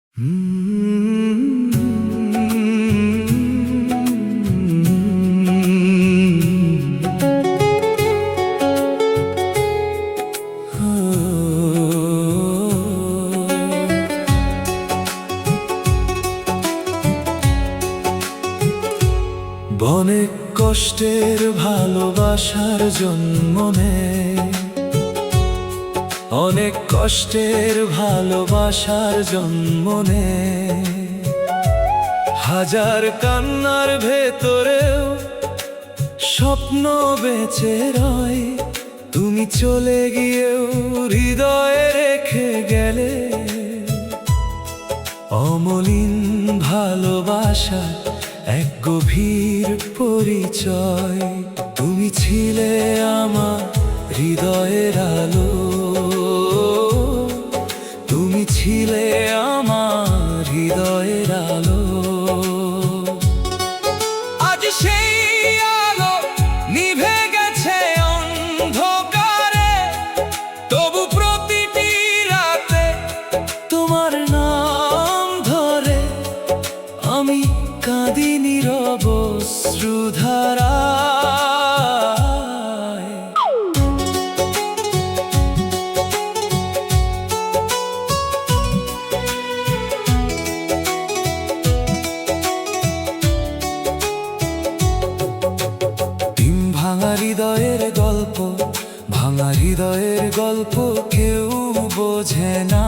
অনেক কষ্টের ভালোবাসার জন্ম নেয়, অনেক কষ্টের ভালোবাসার জন্ম নেয়। হাজার কান্নার ভেতরেও স্বপ্ন বেঁচে রয়। তুমি চলে গিয়েও হৃদয়ে রেখে গেলে অমলিন ভালোবাসা এক গভীর পরিচয়। তুমি ছিলে আমার হৃদয়ের আলো, তুমি ছিলে আমার হৃদয়ের আলো। আজ সেই আলো নিভে গেছে অন্ধকারে, তবু প্রতিটি রাতে তোমার নাম ধরে আমি কাঁদি নীরব অশ্রুধারায়। ডিম ভাঙা হৃদয়ের গল্প, ভাঙা হৃদয়ের গল্প কেউ বোঝে না।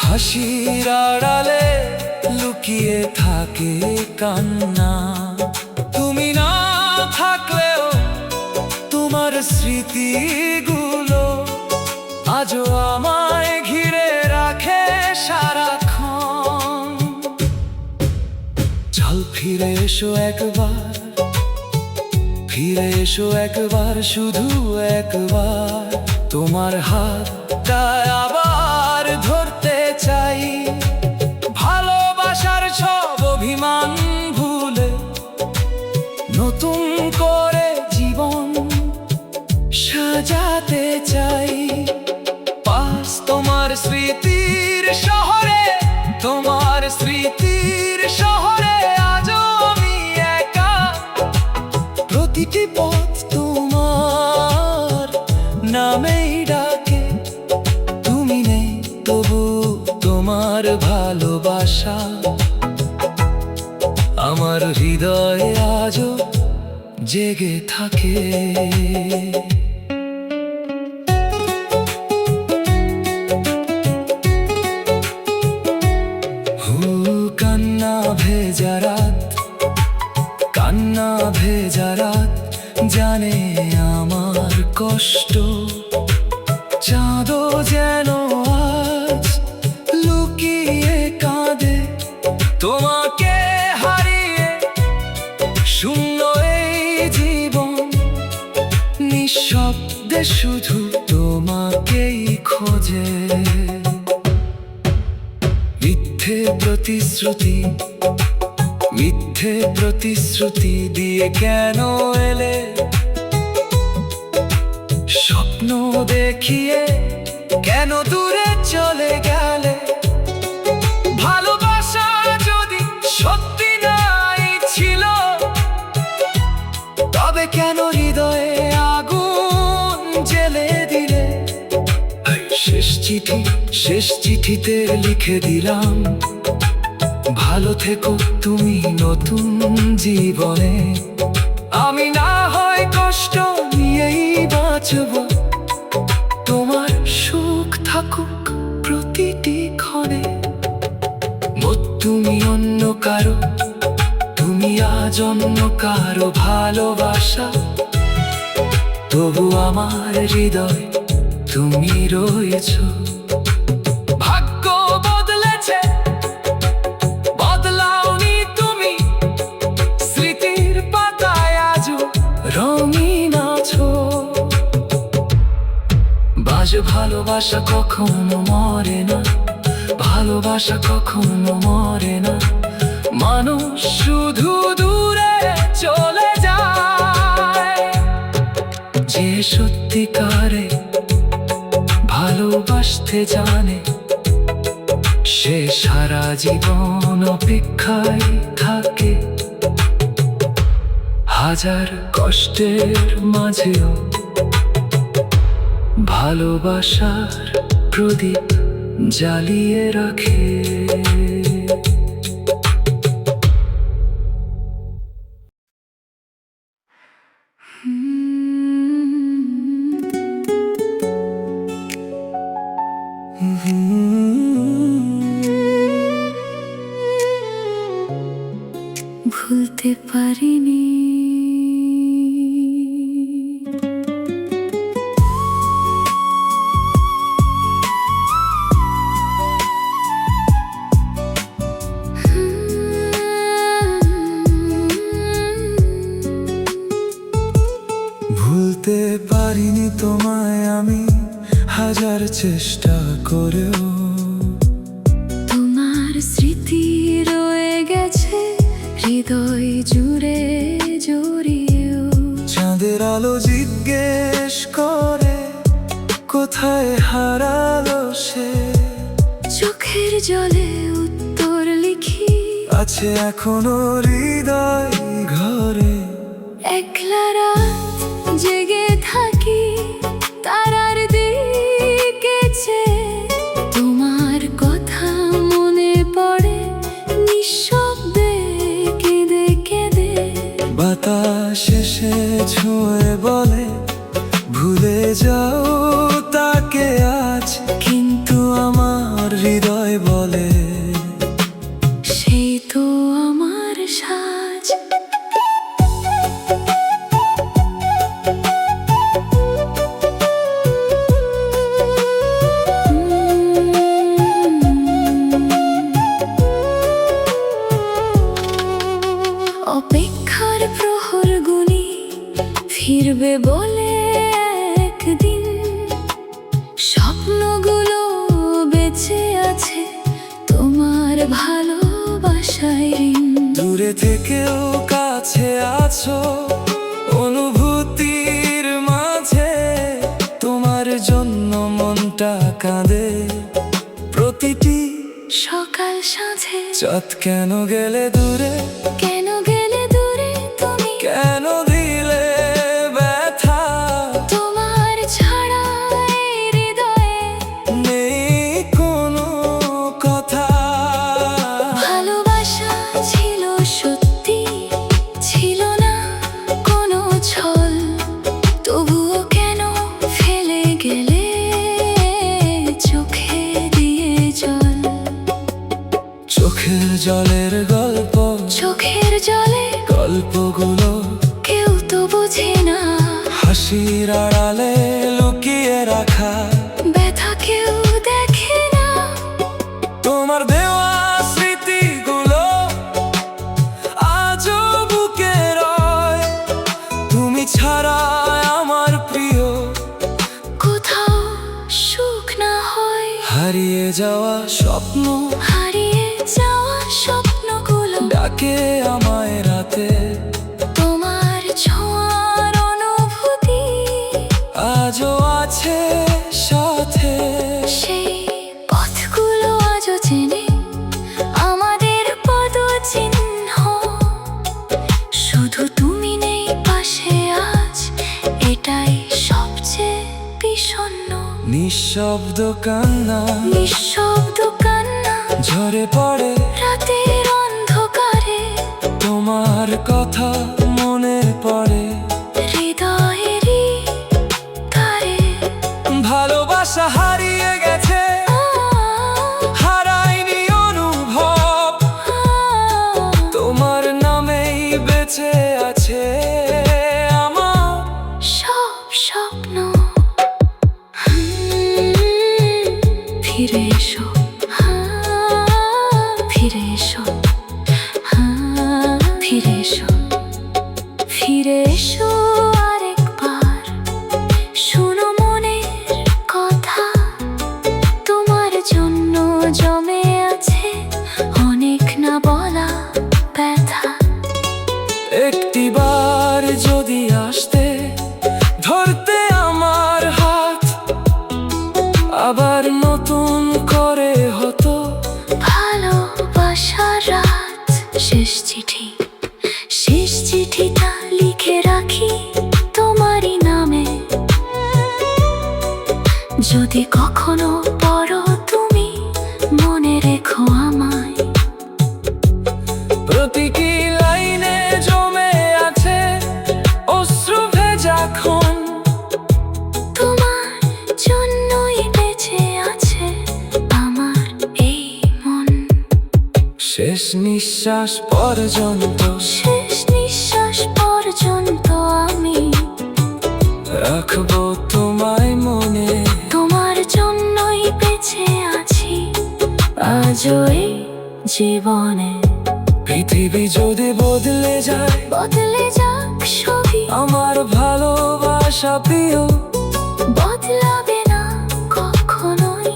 হাসির আড়ালে লুকিয়ে থাকে কান্না। তুমি না থাকলেও তোমার স্মৃতিগুলো আজও আমায় ঘিরে রাখে সারাক্ষণ। চল ফিরে এসো একবার, ফিরে এসো একবার, শুধু একবার। তোমার হাতটা আবার ধরতে চাই, ভালোবাসার সব অভিমান ভুলে নতুন করে জীবন সাজাতে চাই। পাস তোমার স্মৃতির শহরে, তোমার স্মৃতির শহরে আজও আমি একা। প্রতিটি পথ তোমার নামেই ডাকে, তুমি নেই তবু তোমার ভালোবাসা আমার হৃদয়ে আজও জেগে থাকে। কান্না ভেজা রাত, কান্না ভেজা রাত জানে আমার কষ্ট। চাঁদও যেন আজ লুকিয়ে কাঁদে, তোমাকে হারিয়ে শূন্য এই জীবন। নিঃশব্দে শুধু তোমাকেই খোঁজে। মিথ্যে প্রতিশ্রুতি, মিথ্যে প্রতিশ্রুতি দিয়ে কেন এলে? স্বপ্ন দেখিয়ে কেন দূরে চলে গেলে? ভালোবাসা যদি সত্যি নাই ছিল, তবে কেন হৃদয়ে আগুন জ্বেলে দিলে? শেষ চিঠি, শেষ চিঠিতে লিখে দিলাম, ভালো থেকো তুমি নতুন জীবনে। আমি না হয় কষ্ট নিয়েই বাঁচব, তোমার সুখ থাকুক প্রতিটি ক্ষণে। তুমি অন্য কারো, তুমি আজ অন্য কারো ভালোবাসা, তবু আমার হৃদয় তুমি রয়েছো। ভাগ্য বদলেছে, বদলাওনি তুমি, স্মৃতির পাতায় আজও রঙিন আছো। ভালোবাসা কখনো মরে না, ভালোবাসা কখনো মরে না। মানুষ শুধু দূরে চলে যায়, যে সত্যিকারে ভালোবাসতে জানে সে সারা জীবন অপেক্ষায় থাকে, হাজার কষ্টের মাঝেও ভালোবাসার প্রদীপ জ্বালিয়ে রাখে। ভুলতে পারিনি ভুলতে পারিনি তোমায় আমি হাজার চেষ্টা করেও, তোমার স্মৃতি রয়ে গেছে হৃদয় জুড়ে জড়িয়েও। চাঁদের আলো জিজ্ঞেস করে কোথায় হারালো সে, চোখের জলে উত্তর লিখি আছে এখনো হৃদয় ঘরে। একলা রাত জেগে থাকি তারার দিকে চেয়ে, তোমার কথা মনে পড়ে নিঃশব্দে কেঁদে কেঁদে। বাতাস এসে ছুঁয়ে বলে ভুলে যাও তাকে আজ, কিন্তু আমার হৃদয় বলে সেই তো আমার সাজ। অপেক্ষার প্রহর গুনি ফিরবে বলে একদিন, স্বপ্নগুলো বেঁচে আছে তোমার ভালোবাসায় ঋণ। দূরে থেকেও কাছে আছো অনুভূতির মাঝে, তোমার জন্য মনটা কাঁদে প্রতিটি সকাল সাঁঝে। চাঁদ কেন গেলে দূরে, কেন গেলে দূরে তুমি, কেন দিলে ব্যথা, তোমার ছাড়া এই হৃদয়ে নেই কোনো কথা। ভালোবাসা ছিল সত্যি, ছিল না কোনো ছল, তবুও কেন ফেলে গেলে চোখে দিয়ে জল। চোখের জলের গল্প, চোখের জলে গল্পগুলো কেউ তো বোঝে না, হাসির আড়ালে লুকিয়ে রাখা ব্যথা কেউ দেখে না। তোমার দেওয়া স্মৃতিগুলো আজও বুকে রয়, তুমি ছাড়া আমার প্রিয় কোথাও সুখ না হয়, হারিয়ে যাওয়া স্বপ্ন হারিয়ে যাওয়া স্বপ্নগুলো ডাকে আমায় রাতে। তোমার ছোঁয়ার অনুভূতি আজও আছে সাথে, সেই পথগুলো আজও চেনে আমাদের পদচিহ্ন। শুধু তুমি নেই পাশে আজ, এটাই সবচেয়ে বিষণ্ণ। নিঃশব্দ কান্না নিঃশব্দ কান্না ঝরে পড়ে রাতের অন্ধকারে, তোমার কথা মনে পড়ে হৃদয়েরই তারে। ভালোবাসা হারিয়ে গেছে হারায়নি অনুভব, তোমার নামেই বেঁচে আছে আমার সব স্বপ্ন। ফিরে এসো, ফিরে এসো, ফিরে এসো, ফিরে এসো আরেকবার। শোনো মনের কথা, তোমার জন্য জমে আছে অনেক না বলা ব্যথা। একটিবার যদি আসতে ধরতে আমার হাত, আবার নতুন করে শেষ চিঠি, শেষ চিঠিটা লিখে রাখি তোমারই নামে। যদি কখনো পড়ো তুমি, মনে রেখো আমায়। প্রতীকী লাইনে জমে আছে অশ্রু ভেজা ক্ষণ, তোমার জন্যই বেঁচে আছে আমার এই মন। শেষ নিঃশ্বাস পর্যন্ত, শেষ নিঃশ্বাস পর্যন্ত আমি রাখবো তোমায় মনে। তোমার জন্যই বেঁচে আছি আজও এই জীবনে। পৃথিবী যদি বদলে যায়, বদলে যাক সবই, আমার ভালোবাসা প্রিয় বদলাবে না কখনোই।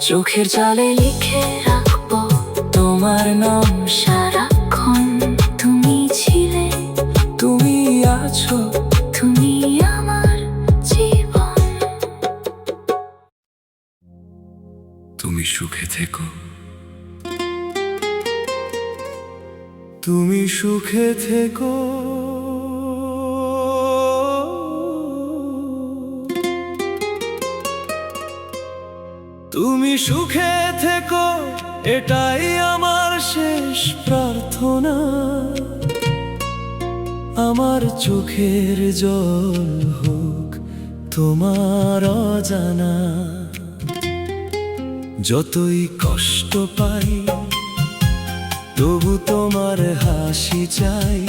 চোখের জালে লিখে রাখবো তোমার নাম। সারাক্ষণ তুমি ছিলে, তুমি আছো, তুমি আমার জীবন। তুমি সুখে থেকো, তুমি সুখে থেকো। তুমি সুখে থেকো, এটাই আমার শেষ প্রার্থনা। আমার চোখের জল হোক তোমার অজানা। যতই কষ্ট পাই তবু তোমার হাসি চাই।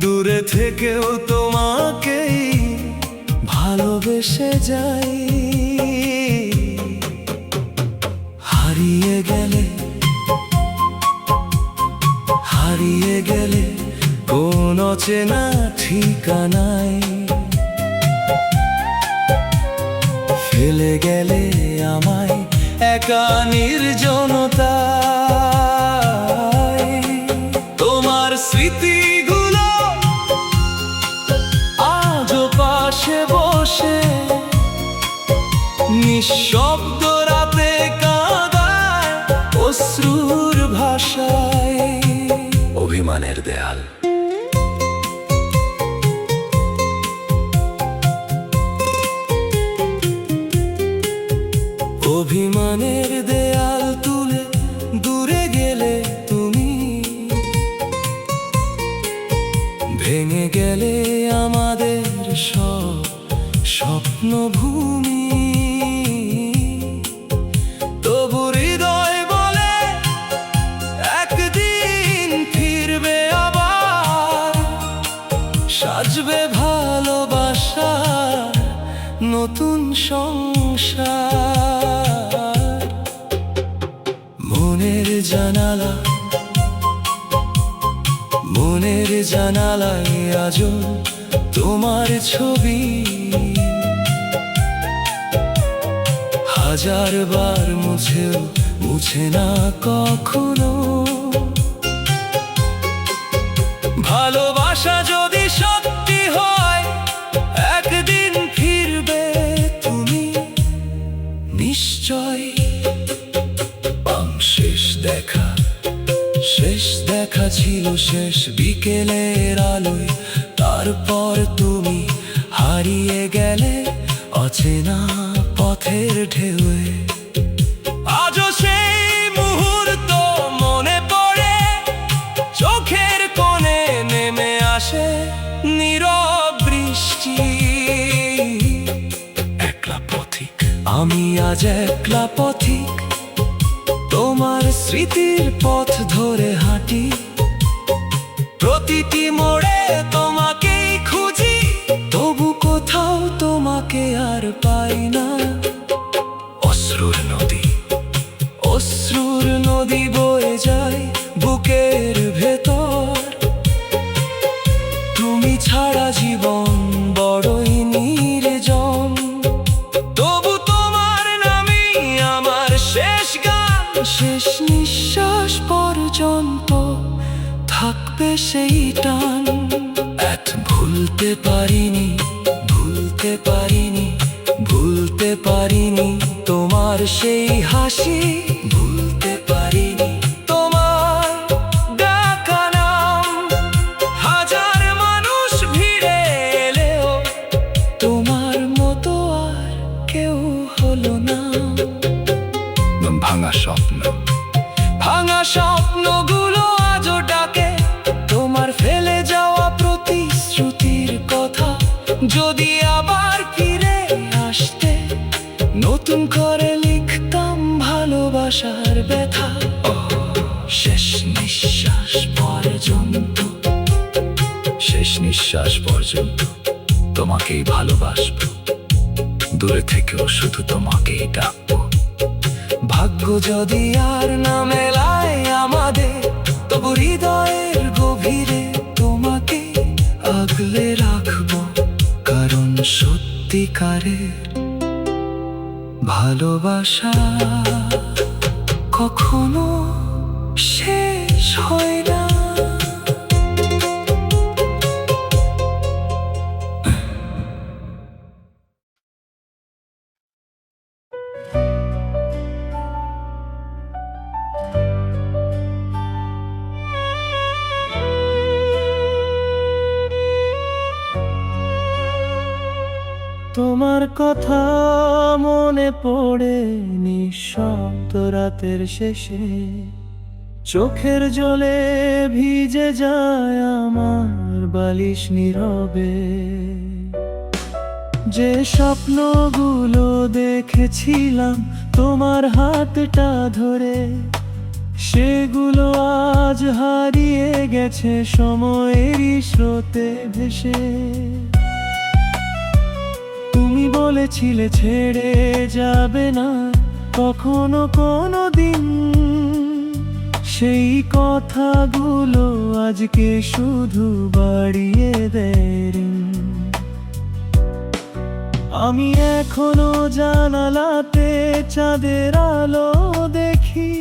দূরে থেকেও তোমাকেই ভালোবেসে যাই। হারিয়ে গেলে, হারিয়ে গেলে কোন অচেনা ঠিকানায়, ফেলে গেলে আমায় একা নির্জনতায়। তোমার স্মৃতিগুলো আজও পাশে বসে নিঃশব্দ রাতে কাঁদায় অশ্রুর ভাষায়। অভিমানের দেয়াল, অভিমানের দেয়াল তুলে দূরে গেলে তুমি, ভেঙে গেলে আমাদের সব স্বপ্নভূমি। তবু হৃদয় বলে একদিন ফিরবে আবার, সাজবে ভালোবাসা নতুন সংসার। মনের জানালা, মনের জানালায় আজও তোমার ছবি। হাজার বার মুছেও মুছে না কখনো। ভালোবাসা যদি সত্যি হয় একদিন ফিরবে তুমি নিশ্চয়। শেষ দেখা, শেষ দেখা ছিল শেষ বিকেলের আলোয়। তারপর তুমি হারিয়ে গেলে অচেনা পথের ঢেউয়ে। আজও সেই মুহূর্ত মনে পড়ে, চোখের কোণে নেমে আসে নীরব বৃষ্টি। একলা পথিক, আমি আজ একলা পথিক, তোমার স্মৃতির পথ ধরে হাঁটি। প্রতিটি মোড়ে তোমাকেই খুঁজি, তবু কোথাও তোমাকে আর পাই না। অশ্রুর নদী, অশ্রুর নদী বয়ে যায় বুকের ভেতর। তুমি ছাড়া জীবন বড়ই নির্জন। তবু তোমার নামই আমার শেষ গান। শেষ নিঃশ্বাস পর্যন্ত থাকবে সেই টান। ভুলতে পারিনি, ভুলতে পারিনি, ভুলতে পারিনি তোমার সেই হাসি। ভুলতে পারিনি তোমার হলো না। ভাঙা স্বপ্ন, ভাঙা স্বপ্নগুলো আজও ডাকে তোমার ফেলে যাওয়া প্রতিশ্রুতির কথা। যদি আবার ফিরে আসতে, নতুন করে লিখতাম ভালোবাসার ব্যথা। শেষ নিঃশ্বাস পর্যন্ত, শেষ নিঃশ্বাস পর্যন্ত তোমাকেই ভালোবাসবো, দূরে থেকেও শুধু তোমাকেই ডাকবো। ভাগ্য যদি আর না মেলায় আমাদের, তবু হৃদয়ের গভীরে তোমাকে আগলে রাখবো। কারণ সত্যিকারের ভালোবাসা কখনো শেষ হয় না। তোমার কথা মনে পড়ে নিঃশব্দ রাতের শেষে, চোখের জলে ভিজে যায় আমার বালিশ নীরবে। যে স্বপ্নগুলো দেখেছিলাম তোমার হাতটা ধরে, সেগুলো আজ হারিয়ে গেছে সময়েরই স্রোতে ভেসে। তুমি বলেছিলে ছেড়ে যাবে না কখনো কোনো দিন, সেই কথাগুলো আজকে শুধু বাড়িয়ে দেয় ঋণ। আমি এখনো জানালাতে চাঁদের আলো দেখি,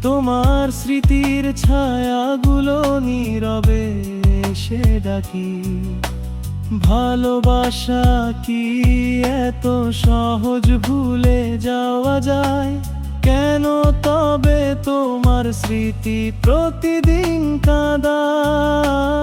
তোমার স্মৃতির ছায়াগুলো নীরবে এসে ডাকি। ভালোবাসা কি এত সহজ ভুলে যাওয়া যায়? কেন তবে তোমার স্মৃতি প্রতিদিন কাঁদায়?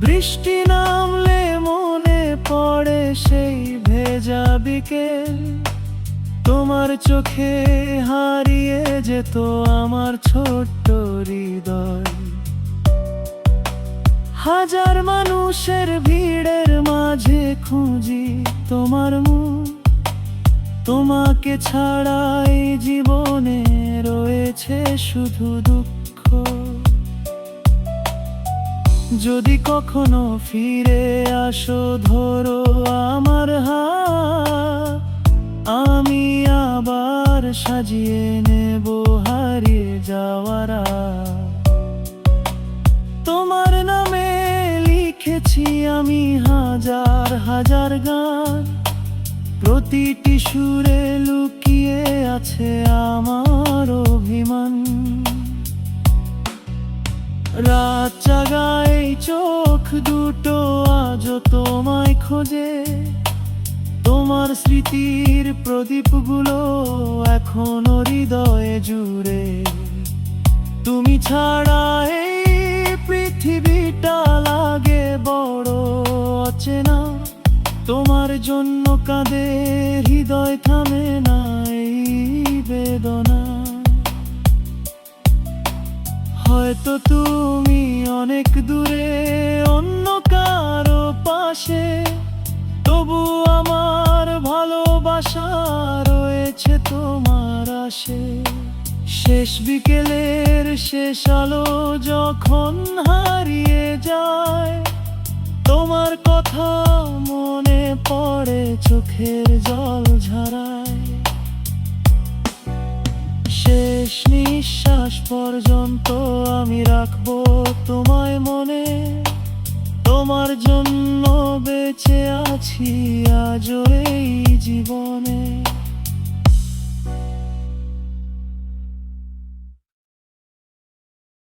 বৃষ্টি নামলে মনে পড়ে সেই ভেজা বিকেল, তোমার চোখে হারিয়ে যেত আমার ছোট্ট হৃদয়। হাজার মানুষের ভিড়ের মাঝে খুঁজি তোমার মুখ, তোমাকে ছাড়া এই জীবনে রয়েছে শুধু দুঃখ। যদি কখনো ফিরে আসো ধরো আমার হাত, আমি আবার সাজিয়ে নেব হারিয়ে যাওয়ার রাত। তোমার নামে লিখেছি আমি হাজার হাজার গান, প্রতিটি সুরে লুকিয়ে আছে আমার অভিমান। রাত জাগায় চোখ দুটো আজও তোমায় খোঁজে, তোমার স্মৃতির প্রদীপগুলো এখনো হৃদয়ে জুড়ে। তুমি ছাড়া এই পৃথিবীটা লাগে বড় অচেনা, তোমার জন্য কাঁদে হৃদয়, থামে না এই বেদনা। হয়তো তুমি অনেক দূরে অন্য কারো পাশে, তবু আমার ভালোবাসা রয়েছে তোমার আশে। শেষ বিকেলের শেষ আলো যখন হারিয়ে যায়, তোমার কথা মনে পড়ে চোখের জল ঝরায়। শেষ নিঃশ্বাস পর্যন্ত আমি রাখবো তোমায় মনে, তোমার জন্য বেঁচে আছি আজও এই জীবনে।